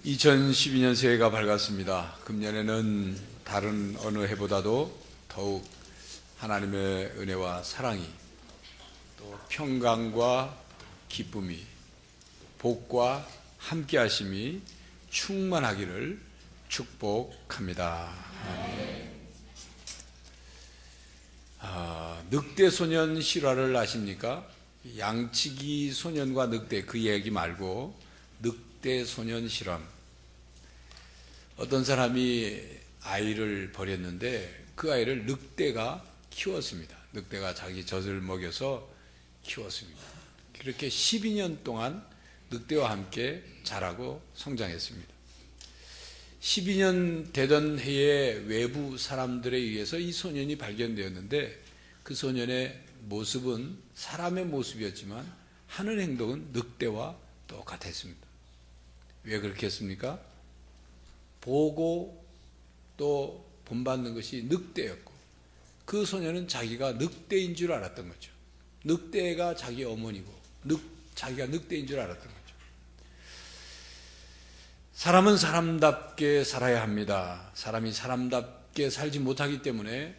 2012년 새해가 밝았습니다. 금년에는 다른 어느 해보다도 더욱 하나님의 은혜와 사랑이, 또 평강과 기쁨이, 복과 함께하심이 충만하기를 축복합니다. 아멘. 늑대 소년 실화를 아십니까? 양치기 소년과 늑대, 그 얘기 말고 늑대 소년 실험. 어떤 사람이 아이를 버렸는데 그 아이를 늑대가 키웠습니다. 늑대가 자기 젖을 먹여서 키웠습니다. 그렇게 12년 동안 늑대와 함께 자라고 성장했습니다. 12년 되던 해에 외부 사람들에 의해서 이 소년이 발견되었는데, 그 소년의 모습은 사람의 모습이었지만 하는 행동은 늑대와 똑같았습니다. 왜 그렇게 했습니까? 보고 또 본받는 것이 늑대였고, 그 소년은 자기가 늑대인 줄 알았던 거죠. 늑대가 자기 어머니고 자기가 늑대인 줄 알았던 거죠. 사람은 사람답게 살아야 합니다. 사람이 사람답게 살지 못하기 때문에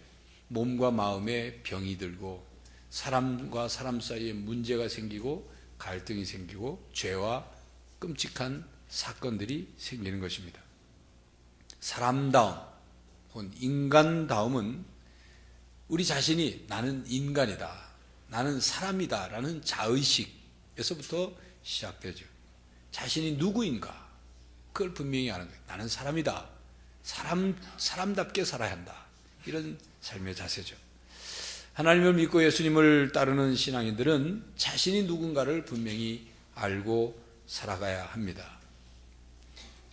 몸과 마음에 병이 들고, 사람과 사람 사이에 문제가 생기고 갈등이 생기고 죄와 끔찍한 사건들이 생기는 것입니다. 사람다움 혹은 인간다움은 우리 자신이 나는 인간이다, 나는 사람이다 라는 자의식에서부터 시작되죠. 자신이 누구인가, 그걸 분명히 아는 거예요. 나는 사람이다, 사람답게 살아야 한다, 이런 삶의 자세죠. 하나님을 믿고 예수님을 따르는 신앙인들은 자신이 누군가를 분명히 알고 살아가야 합니다.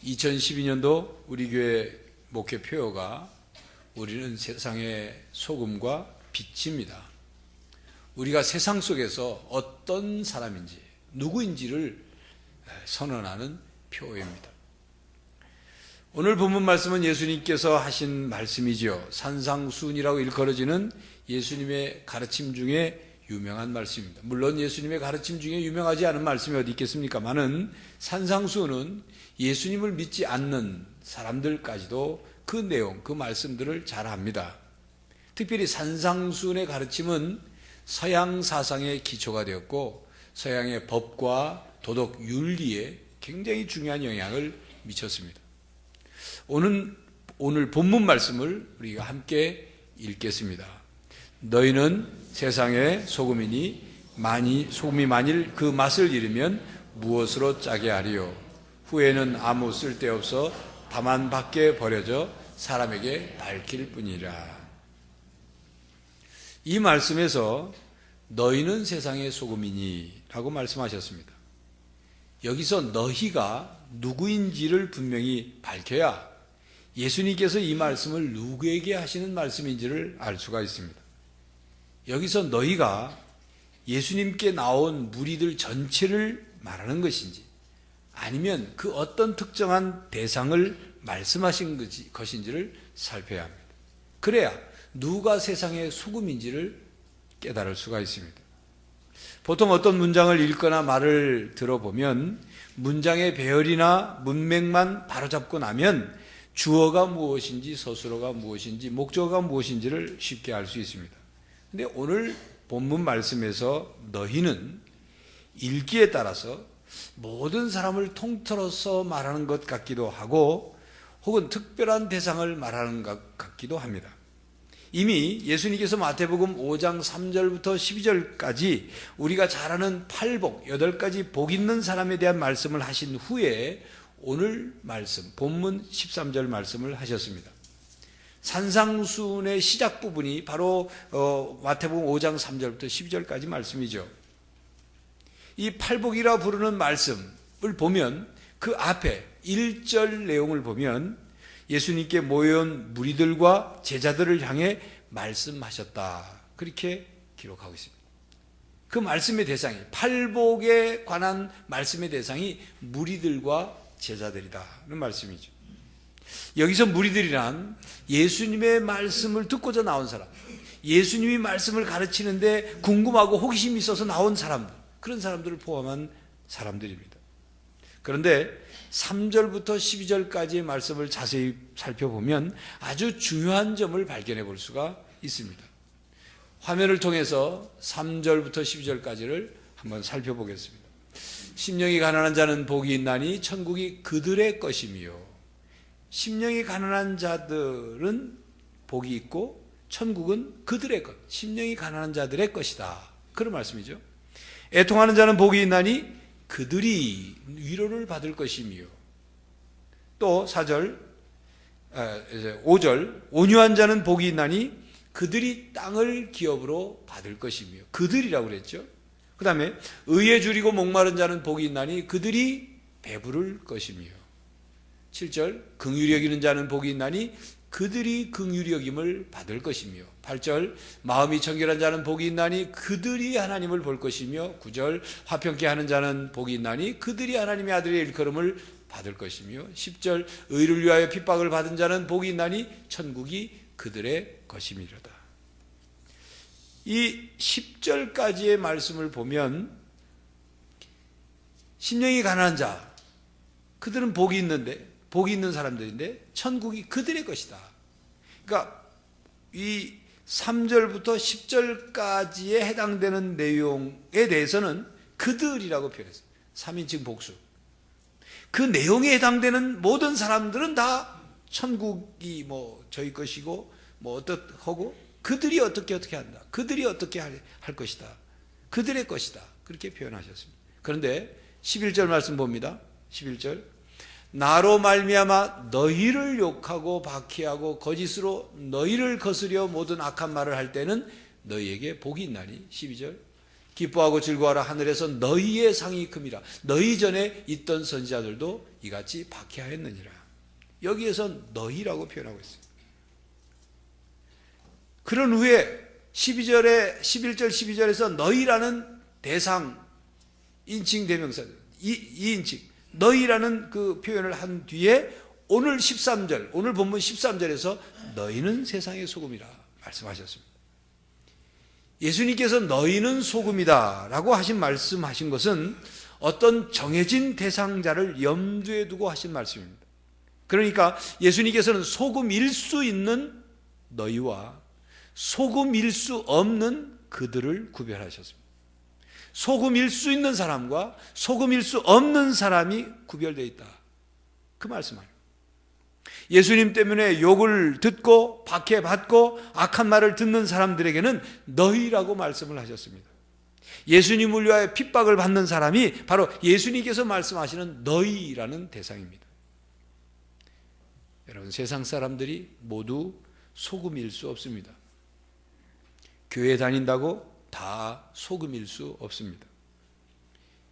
2012년도 우리 교회 목회 표어가 우리는 세상의 소금과 빛입니다. 우리가 세상 속에서 어떤 사람인지, 누구인지를 선언하는 표어입니다. 오늘 본문 말씀은 예수님께서 하신 말씀이죠. 산상수훈이라고 일컬어지는 예수님의 가르침 중에 유명한 말씀입니다. 물론 예수님의 가르침 중에 유명하지 않은 말씀이 어디 있겠습니까마는 산상수훈은 예수님을 믿지 않는 사람들까지도 그 내용, 그 말씀들을 잘 압니다. 특별히 산상수훈의 가르침은 서양 사상의 기초가 되었고, 서양의 법과 도덕 윤리에 굉장히 중요한 영향을 미쳤습니다. 오늘 본문 말씀을 우리가 함께 읽겠습니다. 너희는 세상의 소금이니 소금이 만일 그 맛을 잃으면 무엇으로 짜게 하리요? 후에는 아무 쓸데없어 다만 밖에 버려져 사람에게 밝힐 뿐이라. 이 말씀에서 너희는 세상의 소금이니 라고 말씀하셨습니다. 여기서 너희가 누구인지를 분명히 밝혀야 예수님께서 이 말씀을 누구에게 하시는 말씀인지를 알 수가 있습니다. 여기서 너희가 예수님께 나온 무리들 전체를 말하는 것인지, 아니면 그 어떤 특정한 대상을 말씀하신 것인지를 살펴야 합니다. 그래야 누가 세상의 소금인지를 깨달을 수가 있습니다. 보통 어떤 문장을 읽거나 말을 들어보면 문장의 배열이나 문맥만 바로잡고 나면 주어가 무엇인지 서술어가 무엇인지 목적어가 무엇인지를 쉽게 알 수 있습니다. 그런데 오늘 본문 말씀에서 너희는 읽기에 따라서 모든 사람을 통틀어서 말하는 것 같기도 하고, 혹은 특별한 대상을 말하는 것 같기도 합니다. 이미 예수님께서 마태복음 5장 3절부터 12절까지 우리가 잘 아는 8복, 8가지 복 있는 사람에 대한 말씀을 하신 후에 오늘 말씀, 본문 13절 말씀을 하셨습니다. 산상수훈의 시작 부분이 바로 마태복음 5장 3절부터 12절까지 말씀이죠. 이 8복이라 부르는 말씀을 보면 그 앞에 1절 내용을 보면 예수님께 모여온 무리들과 제자들을 향해 말씀하셨다, 그렇게 기록하고 있습니다. 그 말씀의 대상이, 팔복에 관한 말씀의 대상이 무리들과 제자들이다는 말씀이죠. 여기서 무리들이란 예수님의 말씀을 듣고자 나온 사람, 예수님이 말씀을 가르치는데 궁금하고 호기심이 있어서 나온 사람들, 그런 사람들을 포함한 사람들입니다. 그런데 3절부터 12절까지의 말씀을 자세히 살펴보면 아주 중요한 점을 발견해 볼 수가 있습니다. 화면을 통해서 3절부터 12절까지를 한번 살펴보겠습니다. 심령이 가난한 자는 복이 있나니 천국이 그들의 것이며, 심령이 가난한 자들은 복이 있고 천국은 그들의 것, 심령이 가난한 자들의 것이다, 그런 말씀이죠. 애통하는 자는 복이 있나니 그들이 위로를 받을 것이며, 또 5절 온유한 자는 복이 있나니 그들이 땅을 기업으로 받을 것이며, 그들이라고 그랬죠. 그 다음에 의에 줄이고 목마른 자는 복이 있나니 그들이 배부를 것이며, 7절 긍휼히 여기는 자는 복이 있나니 그들이 긍휼히 여김을 받을 것이며, 8절 마음이 청결한 자는 복이 있나니 그들이 하나님을 볼 것이며, 9절 화평케 하는 자는 복이 있나니 그들이 하나님의 아들의 일컬음을 받을 것이며, 10절 의를 위하여 핍박을 받은 자는 복이 있나니 천국이 그들의 것임이로다. 이 10절까지의 말씀을 보면 심령이 가난한 자, 그들은 복이 있는 사람들인데 천국이 그들의 것이다. 그러니까 이 3절부터 10절까지에 해당되는 내용에 대해서는 그들이라고 표현했어요. 3인칭 복수. 그 내용에 해당되는 모든 사람들은 다 천국이 저희 것이고 어떻하고, 그들이 어떻게 한다, 그들이 어떻게 할 것이다, 그들의 것이다, 그렇게 표현하셨습니다. 그런데 11절 말씀 봅니다. 11절 나로 말미암아 너희를 욕하고 박해하고 거짓으로 너희를 거스려 모든 악한 말을 할 때는 너희에게 복이 있나니, 12절 기뻐하고 즐거워하라, 하늘에서 너희의 상이 큼이라, 너희 전에 있던 선지자들도 이같이 박해하였느니라. 여기에서 너희라고 표현하고 있어요. 그런 후에 11절 12절에서 너희라는 대상 인칭 대명사 2인칭 너희라는 그 표현을 한 뒤에 오늘 13절, 오늘 본문 13절에서 너희는 세상의 소금이라 말씀하셨습니다. 예수님께서 너희는 소금이다 라고 말씀하신 것은 어떤 정해진 대상자를 염두에 두고 하신 말씀입니다. 그러니까 예수님께서는 소금일 수 있는 너희와 소금일 수 없는 그들을 구별하셨습니다. 소금일 수 있는 사람과 소금일 수 없는 사람이 구별되어 있다, 그 말씀 아니에요. 예수님 때문에 욕을 듣고 박해받고 악한 말을 듣는 사람들에게는 너희라고 말씀을 하셨습니다. 예수님을 위하여 핍박을 받는 사람이 바로 예수님께서 말씀하시는 너희라는 대상입니다. 여러분, 세상 사람들이 모두 소금일 수 없습니다. 교회 다닌다고 다 소금일 수 없습니다.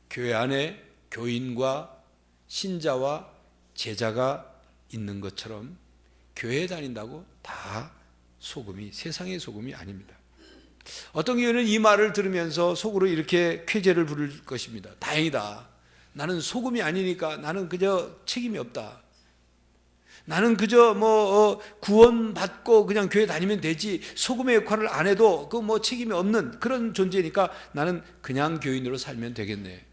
교회 안에 교인과 신자와 제자가 있는 것처럼 교회에 다닌다고 다 소금이, 세상의 소금이 아닙니다. 어떤 교회는 이 말을 들으면서 속으로 이렇게 쾌재를 부를 것입니다. 다행이다. 나는 소금이 아니니까 나는 그저 책임이 없다. 나는 그저 구원받고 그냥 교회 다니면 되지, 소금의 역할을 안 해도 책임이 없는 그런 존재니까 나는 그냥 교인으로 살면 되겠네,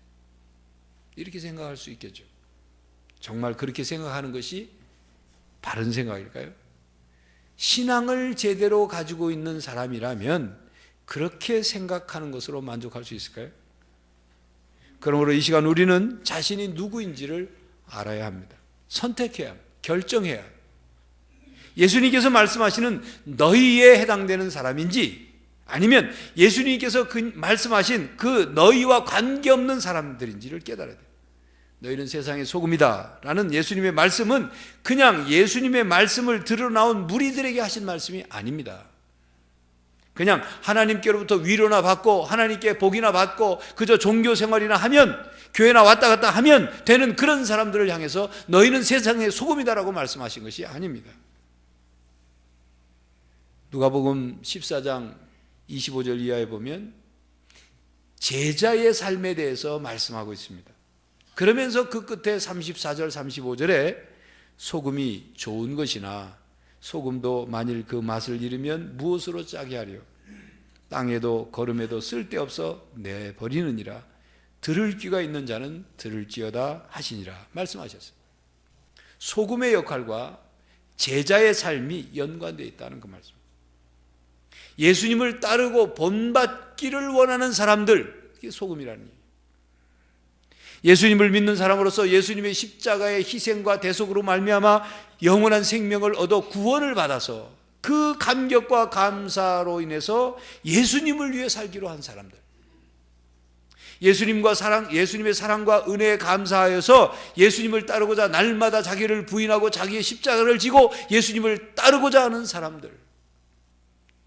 이렇게 생각할 수 있겠죠. 정말 그렇게 생각하는 것이 바른 생각일까요? 신앙을 제대로 가지고 있는 사람이라면 그렇게 생각하는 것으로 만족할 수 있을까요? 그러므로 이 시간 우리는 자신이 누구인지를 알아야 합니다. 선택해야 합니다. 결정해야 해요. 예수님께서 말씀하시는 너희에 해당되는 사람인지, 아니면 예수님께서 말씀하신 그 너희와 관계없는 사람들인지를 깨달아야 돼요. 너희는 세상의 소금이다 라는 예수님의 말씀은 그냥 예수님의 말씀을 들어 나온 무리들에게 하신 말씀이 아닙니다. 그냥 하나님께로부터 위로나 받고 하나님께 복이나 받고 그저 종교 생활이나 하면, 교회나 왔다 갔다 하면 되는 그런 사람들을 향해서 너희는 세상의 소금이다라고 말씀하신 것이 아닙니다. 누가복음 14장 25절 이하에 보면 제자의 삶에 대해서 말씀하고 있습니다. 그러면서 그 끝에 34절 35절에 소금이 좋은 것이나 소금도 만일 그 맛을 잃으면 무엇으로 짜게 하려, 땅에도 거름에도 쓸데없어 내버리느니라. 들을 귀가 있는 자는 들을지어다 하시니라 말씀하셨어요. 소금의 역할과 제자의 삶이 연관되어 있다는 그 말씀. 예수님을 따르고 본받기를 원하는 사람들, 이게 소금이라는 얘기예요. 예수님을 믿는 사람으로서 예수님의 십자가의 희생과 대속으로 말미암아 영원한 생명을 얻어 구원을 받아서 그 감격과 감사로 인해서 예수님을 위해 살기로 한 사람들, 예수님의 사랑과 은혜에 감사하여서 예수님을 따르고자 날마다 자기를 부인하고 자기의 십자가를 지고 예수님을 따르고자 하는 사람들,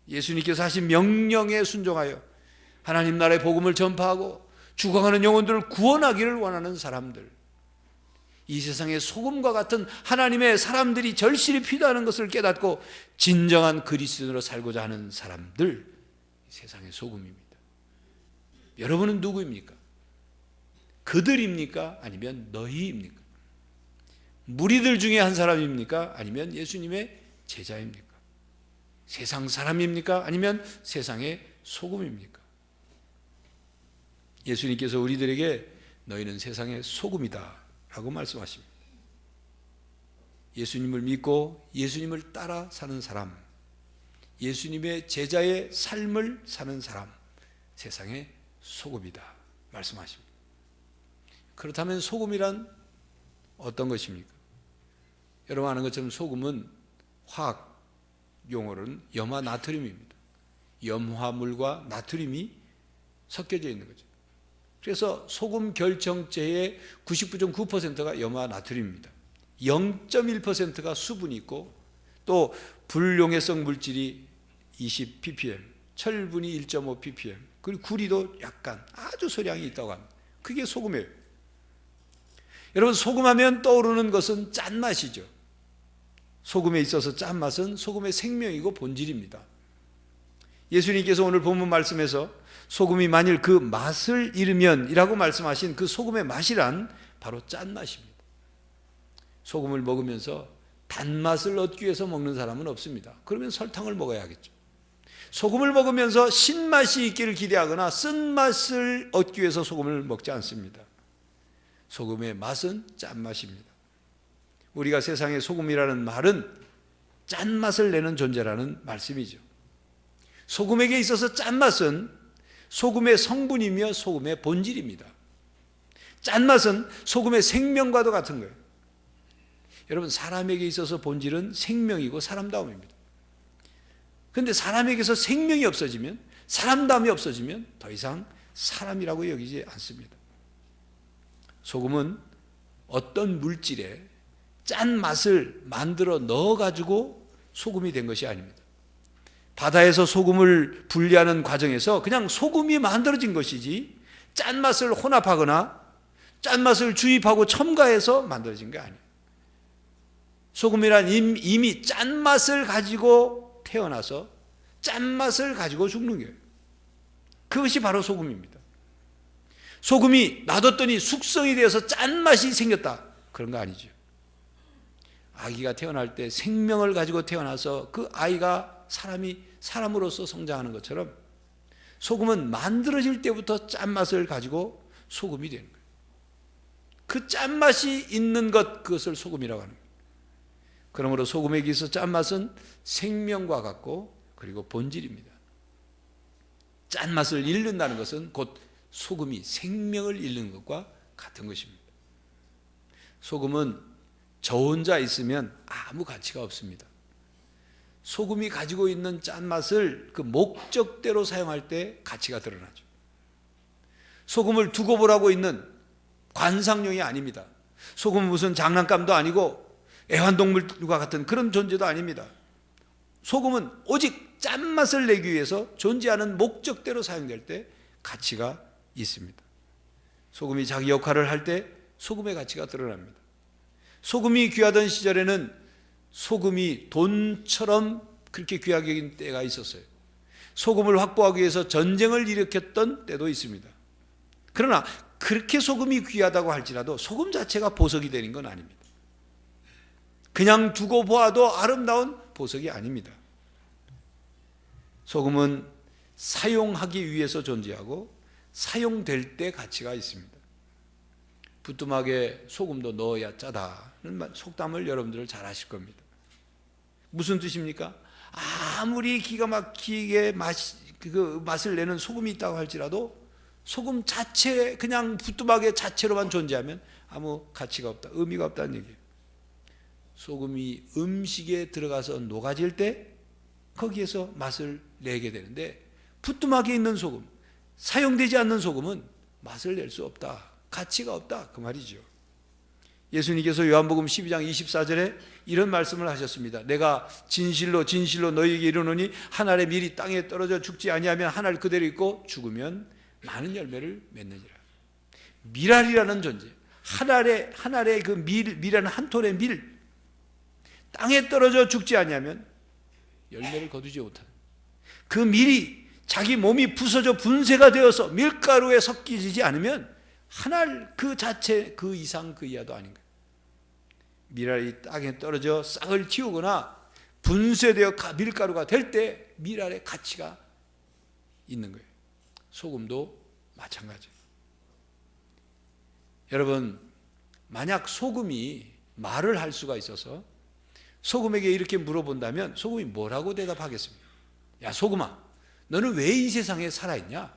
예수님께서 하신 명령에 순종하여 하나님 나라의 복음을 전파하고 죽어가는 영혼들을 구원하기를 원하는 사람들, 이 세상의 소금과 같은 하나님의 사람들이 절실히 필요하는 것을 깨닫고 진정한 그리스도인으로 살고자 하는 사람들, 세상의 소금입니다. 여러분은 누구입니까? 그들입니까? 아니면 너희입니까? 무리들 중에 한 사람입니까? 아니면 예수님의 제자입니까? 세상 사람입니까? 아니면 세상의 소금입니까? 예수님께서 우리들에게 너희는 세상의 소금이다 라고 말씀하십니다. 예수님을 믿고 예수님을 따라 사는 사람, 예수님의 제자의 삶을 사는 사람, 세상의 소금이다 말씀하십니다. 그렇다면 소금이란 어떤 것입니까? 여러분 아는 것처럼 소금은 화학 용어로는 염화 나트륨입니다. 염화물과 나트륨이 섞여져 있는 거죠. 그래서 소금 결정체의 99.9%가 염화 나트륨입니다. 0.1%가 수분이 있고 또 불용해성 물질이 20 ppm, 철분이 1.5 ppm, 그리고 구리도 약간 아주 소량이 있다고 합니다. 그게 소금이에요. 여러분 소금하면 떠오르는 것은 짠맛이죠. 소금에 있어서 짠맛은 소금의 생명이고 본질입니다. 예수님께서 오늘 본문 말씀에서 소금이 만일 그 맛을 잃으면 이라고 말씀하신 그 소금의 맛이란 바로 짠맛입니다. 소금을 먹으면서 단맛을 얻기 위해서 먹는 사람은 없습니다. 그러면 설탕을 먹어야 하겠죠. 소금을 먹으면서 신맛이 있기를 기대하거나 쓴맛을 얻기 위해서 소금을 먹지 않습니다. 소금의 맛은 짠맛입니다. 우리가 세상의 소금이라는 말은 짠맛을 내는 존재라는 말씀이죠. 소금에게 있어서 짠맛은 소금의 성분이며 소금의 본질입니다. 짠맛은 소금의 생명과도 같은 거예요. 여러분 사람에게 있어서 본질은 생명이고 사람다움입니다. 그런데 사람에게서 생명이 없어지면, 사람다움이 없어지면 더 이상 사람이라고 여기지 않습니다. 소금은 어떤 물질에 짠맛을 만들어 넣어가지고 소금이 된 것이 아닙니다. 바다에서 소금을 분리하는 과정에서 그냥 소금이 만들어진 것이지 짠맛을 혼합하거나 짠맛을 주입하고 첨가해서 만들어진 게 아니에요. 소금이란 이미 짠맛을 가지고 태어나서 짠맛을 가지고 죽는 거예요. 그것이 바로 소금입니다. 소금이 놔뒀더니 숙성이 되어서 짠맛이 생겼다, 그런 거 아니죠. 아기가 태어날 때 생명을 가지고 태어나서 그 아이가 사람으로서 성장하는 것처럼 소금은 만들어질 때부터 짠맛을 가지고 소금이 되는 거예요. 그 짠맛이 있는 것, 그것을 소금이라고 하는 거예요. 그러므로 소금에게 있어 짠맛은 생명과 같고 그리고 본질입니다. 짠맛을 잃는다는 것은 곧 소금이 생명을 잃는 것과 같은 것입니다. 소금은 저 혼자 있으면 아무 가치가 없습니다. 소금이 가지고 있는 짠맛을 그 목적대로 사용할 때 가치가 드러나죠. 소금을 두고 보라고 있는 관상용이 아닙니다. 소금은 무슨 장난감도 아니고 애완동물과 같은 그런 존재도 아닙니다. 소금은 오직 짠맛을 내기 위해서 존재하는 목적대로 사용될 때 가치가 있습니다. 소금이 자기 역할을 할 때 소금의 가치가 드러납니다. 소금이 귀하던 시절에는 소금이 돈처럼 그렇게 귀하게 여긴 때가 있었어요. 소금을 확보하기 위해서 전쟁을 일으켰던 때도 있습니다. 그러나 그렇게 소금이 귀하다고 할지라도 소금 자체가 보석이 되는 건 아닙니다. 그냥 두고 보아도 아름다운 보석이 아닙니다. 소금은 사용하기 위해서 존재하고 사용될 때 가치가 있습니다. 부뚜막에 소금도 넣어야 짜다는 속담을 여러분들 잘 아실 겁니다. 무슨 뜻입니까? 아무리 기가 막히게 맛을 내는 소금이 있다고 할지라도 소금 자체, 그냥 부뚜막의 자체로만 존재하면 아무 가치가 없다, 의미가 없다는 얘기예요. 소금이 음식에 들어가서 녹아질 때 거기에서 맛을 내게 되는데, 부뚜막에 있는 소금, 사용되지 않는 소금은 맛을 낼 수 없다, 가치가 없다, 그 말이죠. 예수님께서 요한복음 12장 24절에 이런 말씀을 하셨습니다. 내가 진실로 진실로 너희에게 이르노니 한 알의 밀이 땅에 떨어져 죽지 아니하면 한 알 그대로 있고 죽으면 많은 열매를 맺느니라. 밀알이라는 존재, 한 알의 그 밀이라는 한 톨의 밀, 땅에 떨어져 죽지 아니하면 열매를 거두지 못하는 그 밀이 자기 몸이 부서져 분쇄가 되어서 밀가루에 섞이지 않으면 한 알 그 자체, 그 이상 그 이하도 아닌 거예요. 밀알이 땅에 떨어져 싹을 틔우거나 분쇄되어 밀가루가 될 때 밀알의 가치가 있는 거예요. 소금도 마찬가지예요. 여러분, 만약 소금이 말을 할 수가 있어서 소금에게 이렇게 물어본다면 소금이 뭐라고 대답하겠습니까? 야, 소금아, 너는 왜 이 세상에 살아있냐?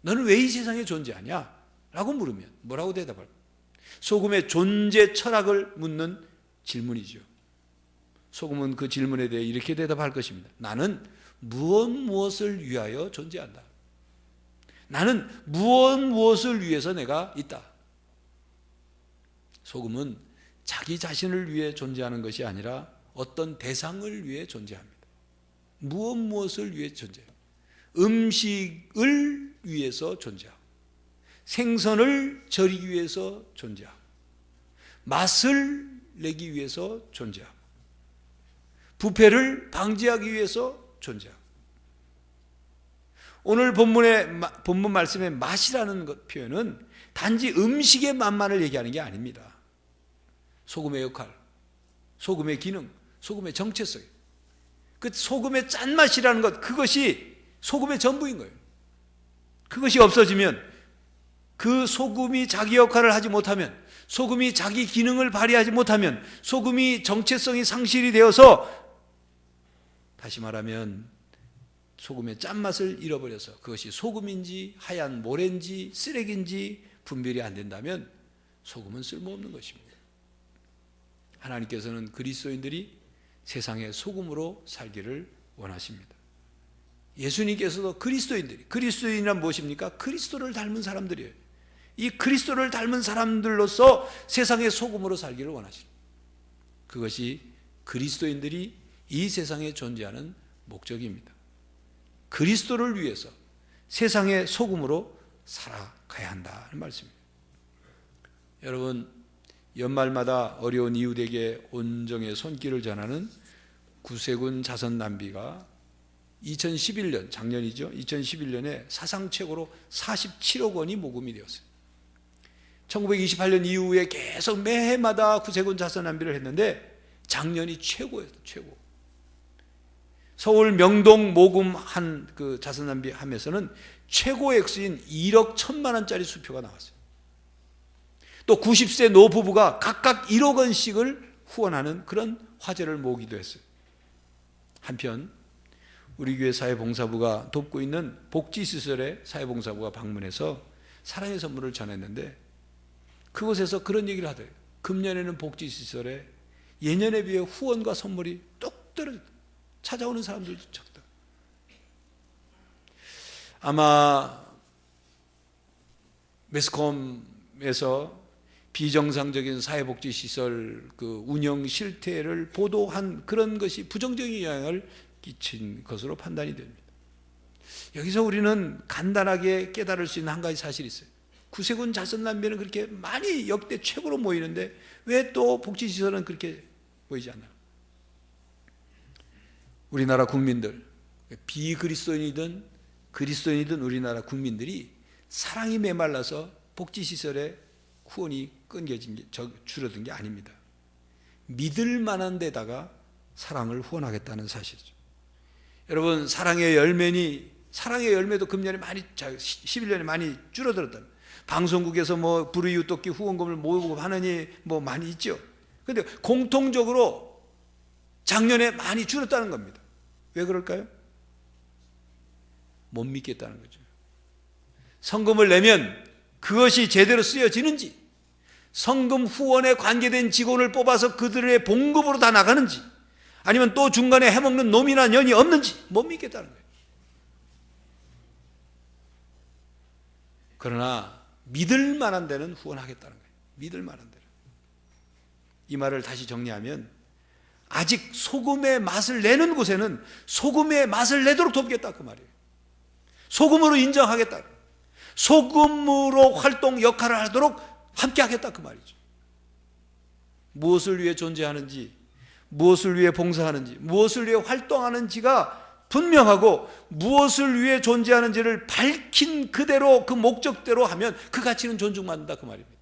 너는 왜 이 세상에 존재하냐? 라고 물으면 뭐라고 대답할까? 소금의 존재 철학을 묻는 질문이죠. 소금은 그 질문에 대해 이렇게 대답할 것입니다. 나는 무엇을 위하여 존재한다. 나는 무엇을 위해서 내가 있다. 소금은 자기 자신을 위해 존재하는 것이 아니라 어떤 대상을 위해 존재합니다. 무엇을 위해 존재해요? 음식을 위해서 존재하고, 생선을 절이기 위해서 존재하고, 맛을 내기 위해서 존재하고, 부패를 방지하기 위해서 존재하고. 오늘 본문 말씀의 맛이라는 표현은 단지 음식의 맛만을 얘기하는 게 아닙니다. 소금의 역할, 소금의 기능, 소금의 정체성, 그 소금의 짠맛이라는 것, 그것이 소금의 전부인 거예요. 그것이 없어지면, 그 소금이 자기 역할을 하지 못하면, 소금이 자기 기능을 발휘하지 못하면, 소금이 정체성이 상실이 되어서, 다시 말하면 소금의 짠맛을 잃어버려서 그것이 소금인지 하얀 모래인지 쓰레기인지 분별이 안 된다면 소금은 쓸모없는 것입니다. 하나님께서는 그리스도인들이 세상의 소금으로 살기를 원하십니다. 예수님께서도 그리스도인이란 무엇입니까? 그리스도를 닮은 사람들이에요. 이 그리스도를 닮은 사람들로서 세상의 소금으로 살기를 원하십니다. 그것이 그리스도인들이 이 세상에 존재하는 목적입니다. 그리스도를 위해서 세상의 소금으로 살아가야 한다는 말씀입니다. 여러분, 연말마다 어려운 이웃에게 온정의 손길을 전하는 구세군 자선 낭비가 2011년, 작년이죠. 2011년에 사상 최고로 47억 원이 모금이 되었어요. 1928년 이후에 계속 매해마다 구세군 자선 낭비를 했는데 작년이 최고였어요. 최고. 서울 명동 모금한 그 자선 낭비 하면서는 최고 액수인 1억 1천만 원짜리 수표가 나왔어요. 또 90세 노부부가 각각 1억 원씩을 후원하는 그런 화제를 모으기도 했어요. 한편 우리 교회 사회봉사부가 돕고 있는 복지시설에 사회봉사부가 방문해서 사랑의 선물을 전했는데, 그곳에서 그런 얘기를 하더래요. 금년에는 복지시설에 예년에 비해 후원과 선물이 뚝 떨어졌다. 찾아오는 사람들도 적다. 아마 매스컴에서 비정상적인 사회복지시설 그 운영 실태를 보도한 그런 것이 부정적인 영향을 끼친 것으로 판단이 됩니다. 여기서 우리는 간단하게 깨달을 수 있는 한 가지 사실이 있어요. 구세군 자선남비는 그렇게 많이 역대 최고로 모이는데 왜 또 복지시설은 그렇게 보이지 않나요? 우리나라 국민들, 비그리스도인이든 그리스도인이든 우리나라 국민들이 사랑이 메말라서 복지시설에 후원이 줄어든 게 아닙니다. 믿을 만한 데다가 사랑을 후원하겠다는 사실이죠. 여러분, 사랑의 열매니 사랑의 열매도 금년에 많이 11년에 많이 줄어들었다. 방송국에서 뭐 불의유독기 후원금을 모으고 하느니 뭐 많이 있죠. 그런데 공통적으로 작년에 많이 줄었다는 겁니다. 왜 그럴까요? 못 믿겠다는 거죠. 성금을 내면 그것이 제대로 쓰여지는지, 성금 후원에 관계된 직원을 뽑아서 그들의 봉급으로 다 나가는지, 아니면 또 중간에 해먹는 놈이나 년이 없는지 못 믿겠다는 거예요. 그러나 믿을 만한 데는 후원하겠다는 거예요. 믿을 만한 데는. 이 말을 다시 정리하면, 아직 소금의 맛을 내는 곳에는 소금의 맛을 내도록 돕겠다 그 말이에요. 소금으로 인정하겠다, 소금으로 활동 역할을 하도록 함께 하겠다 그 말이죠. 무엇을 위해 존재하는지, 무엇을 위해 봉사하는지, 무엇을 위해 활동하는지가 분명하고, 무엇을 위해 존재하는지를 밝힌 그대로 그 목적대로 하면 그 가치는 존중받는다 그 말입니다.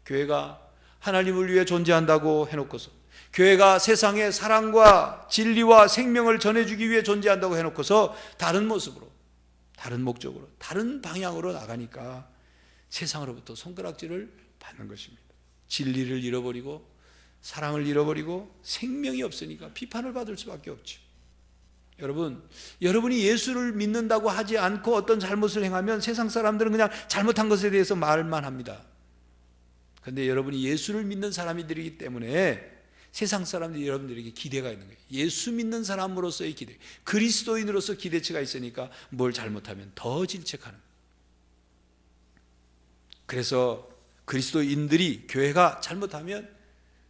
교회가 하나님을 위해 존재한다고 해놓고서, 교회가 세상에 사랑과 진리와 생명을 전해주기 위해 존재한다고 해놓고서 다른 모습으로, 다른 목적으로, 다른 방향으로 나가니까 세상으로부터 손가락질을 받는 것입니다. 진리를 잃어버리고 사랑을 잃어버리고 생명이 없으니까 비판을 받을 수밖에 없죠. 여러분이 예수를 믿는다고 하지 않고 어떤 잘못을 행하면 세상 사람들은 그냥 잘못한 것에 대해서 말만 합니다. 그런데 여러분이 예수를 믿는 사람이들이기 때문에 세상 사람들이 여러분들에게 기대가 있는 거예요. 예수 믿는 사람으로서의 기대, 그리스도인으로서 기대치가 있으니까 뭘 잘못하면 더 질책하는 거예요. 그래서 그리스도인들이, 교회가 잘못하면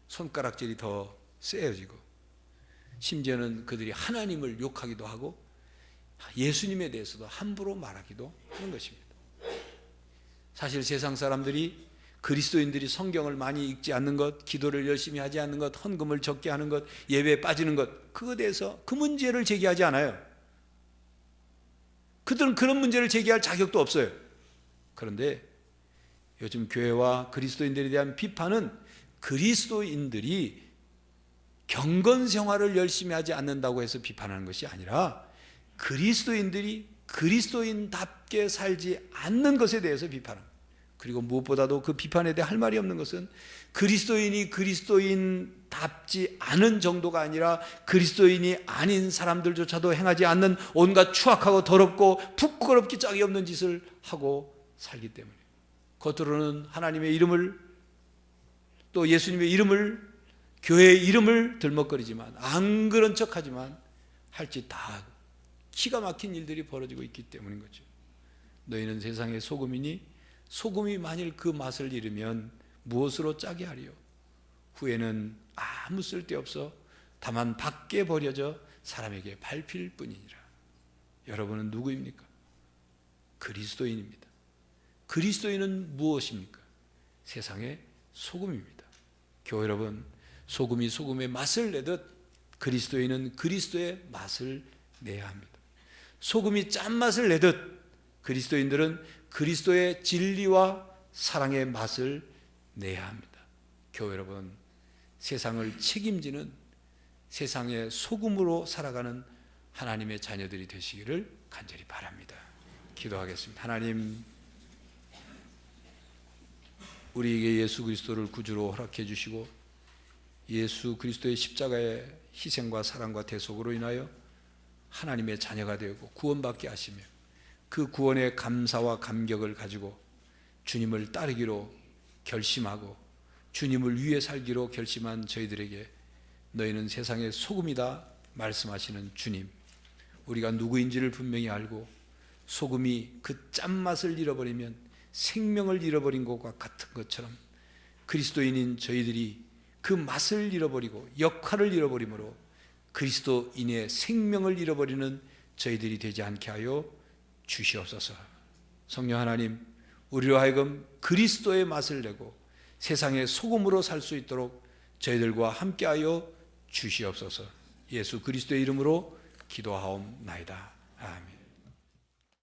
손가락질이 더 세어지고, 심지어는 그들이 하나님을 욕하기도 하고 예수님에 대해서도 함부로 말하기도 하는 것입니다. 사실 세상 사람들이, 그리스도인들이 성경을 많이 읽지 않는 것, 기도를 열심히 하지 않는 것, 헌금을 적게 하는 것, 예배에 빠지는 것, 그거에 대해서 그 문제를 제기하지 않아요. 그들은 그런 문제를 제기할 자격도 없어요. 그런데 요즘 교회와 그리스도인들에 대한 비판은 그리스도인들이 경건 생활을 열심히 하지 않는다고 해서 비판하는 것이 아니라, 그리스도인들이 그리스도인답게 살지 않는 것에 대해서 비판합니다. 그리고 무엇보다도 그 비판에 대해 할 말이 없는 것은, 그리스도인이 그리스도인답지 않은 정도가 아니라 그리스도인이 아닌 사람들조차도 행하지 않는 온갖 추악하고 더럽고 부끄럽기 짝이 없는 짓을 하고 살기 때문에, 겉으로는 하나님의 이름을, 또 예수님의 이름을, 교회의 이름을 들먹거리지만, 안 그런 척하지만 할 짓 다 하고 기가 막힌 일들이 벌어지고 있기 때문인 거죠. 너희는 세상의 소금이니 소금이 만일 그 맛을 잃으면 무엇으로 짜게 하리요? 후에는 아무 쓸데없어 다만 밖에 버려져 사람에게 밟힐 뿐이니라. 여러분은 누구입니까? 그리스도인입니다. 그리스도인은 무엇입니까? 세상의 소금입니다. 교회 여러분, 소금이 소금의 맛을 내듯 그리스도인은 그리스도의 맛을 내야 합니다. 소금이 짠맛을 내듯 그리스도인들은 그리스도의 진리와 사랑의 맛을 내야 합니다. 교회 여러분, 세상을 책임지는, 세상의 소금으로 살아가는 하나님의 자녀들이 되시기를 간절히 바랍니다. 기도하겠습니다. 하나님, 우리에게 예수 그리스도를 구주로 허락해 주시고, 예수 그리스도의 십자가의 희생과 사랑과 대속으로 인하여 하나님의 자녀가 되고 구원받게 하시며, 그 구원의 감사와 감격을 가지고 주님을 따르기로 결심하고 주님을 위해 살기로 결심한 저희들에게 너희는 세상의 소금이다 말씀하시는 주님, 우리가 누구인지를 분명히 알고 소금이 그 짠맛을 잃어버리면 생명을 잃어버린 것과 같은 것처럼, 그리스도인인 저희들이 그 맛을 잃어버리고 역할을 잃어버림으로 그리스도인의 생명을 잃어버리는 저희들이 되지 않게 하여 주시옵소서. 성령 하나님, 우리로 하여금 그리스도의 맛을 내고 세상의 소금으로 살 수 있도록 저희들과 함께하여 주시옵소서. 예수 그리스도의 이름으로 기도하옵나이다. 아멘.